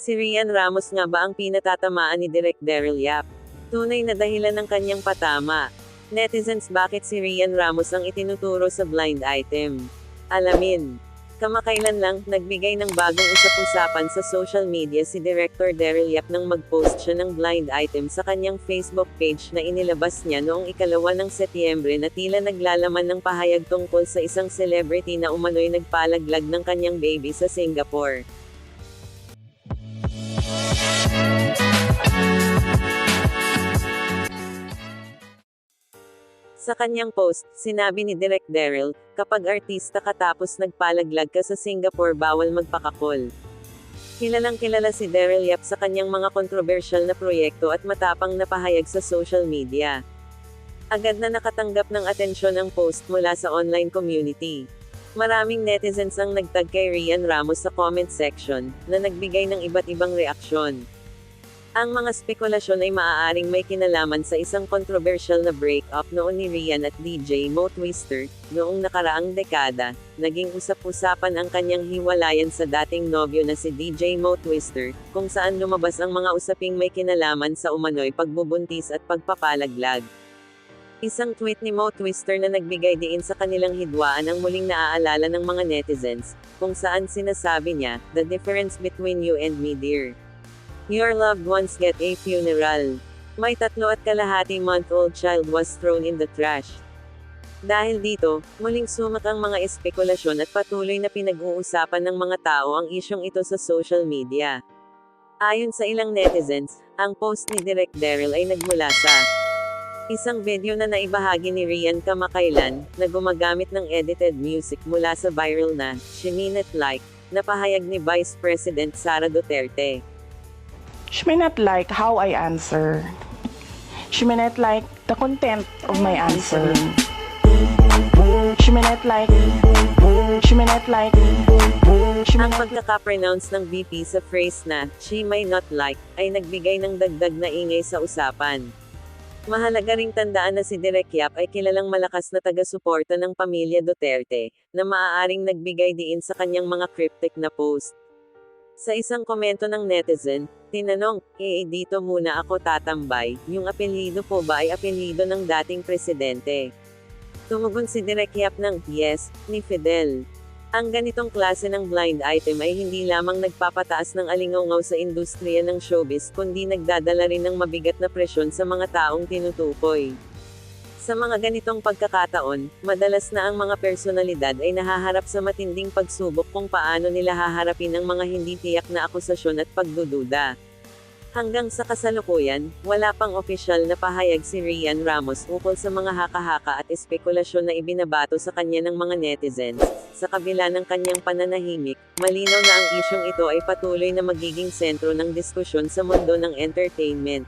Si Rian Ramos nga ba ang pinatatamaan ni Direk Daryl Yap? Tunay na dahilan ng kanyang patama. Netizens, bakit si Rian Ramos ang itinuturo sa blind item? Alamin. Kamakailan lang, nagbigay ng bagong usap-usapan sa social media si Director Daryl Yap nang mag-post siya ng blind item sa kanyang Facebook page na inilabas niya noong 2 ng Setyembre na tila naglalaman ng pahayag tungkol sa isang celebrity na umano'y nagpalaglag ng kanyang baby sa Singapore. Sa kanyang post, sinabi ni Direk Daryl, kapag artista ka tapos nagpalaglag ka sa Singapore bawal magpakakol. Kilalang kilala si Daryl Yap sa kanyang mga kontrobersyal na proyekto at matapang na pahayag sa social media. Agad na nakatanggap ng atensyon ang post mula sa online community. Maraming netizens ang nagtag kay Rian Ramos sa comment section, na nagbigay ng iba't ibang reaksyon. Ang mga spekulasyon ay maaaring may kinalaman sa isang kontrobersyal na breakup noon ni Rian at DJ Mo Twister, noong nakaraang dekada. Naging usap-usapan ang kanyang hiwalayan sa dating nobyo na si DJ Mo Twister, kung saan lumabas ang mga usaping may kinalaman sa umano'y pagbubuntis at pagpapalaglag. Isang tweet ni Mo Twister na nagbigay diin sa kanilang hidwaan ang muling naaalala ng mga netizens, kung saan sinasabi niya, "The difference between you and me, dear. Your loved ones get a funeral. My 3.5-month-old child was thrown in the trash." Dahil dito, muling sumak ang mga espekulasyon at patuloy na pinag-uusapan ng mga tao ang isyong ito sa social media. Ayon sa ilang netizens, ang post ni Direk Daryl ay nagmula sa isang video na naibahagi ni Rian kamakailan, na gumagamit ng edited music mula sa viral na "She May Not Like" na pahayag ni Vice President Sara Duterte. She may not like how I answer. She may not like the content of my answer. She may not like. She may not like. Ang pagkaka-pronounce ng VP sa phrase na, "she may not like", ay nagbigay ng dagdag na ingay sa usapan. Mahalaga ring tandaan na si Direk Yap ay kilalang malakas na taga-suporta ng pamilya Duterte, na maaaring nagbigay diin sa kanyang mga cryptic na post. Sa isang komento ng netizen, tinanong, dito muna ako tatambay, yung apelyido po ba ay apelyido ng dating presidente?" Tumugon si Direk Yap ng, "Yes, ni Fidel." Ang ganitong klase ng blind item ay hindi lamang nagpapataas ng alingaungaw sa industriya ng showbiz kundi nagdadala rin ng mabigat na presyon sa mga taong tinutukoy. Sa mga ganitong pagkakataon, madalas na ang mga personalidad ay nahaharap sa matinding pagsubok kung paano nila haharapin ang mga hindi tiyak na akusasyon at pagdududa. Hanggang sa kasalukuyan, wala pang opisyal na pahayag si Rian Ramos ukol sa mga haka-haka at espekulasyon na ibinabato sa kanya ng mga netizens. Sa kabila ng kanyang pananahimik, malinaw na ang isyong ito ay patuloy na magiging sentro ng diskusyon sa mundo ng entertainment.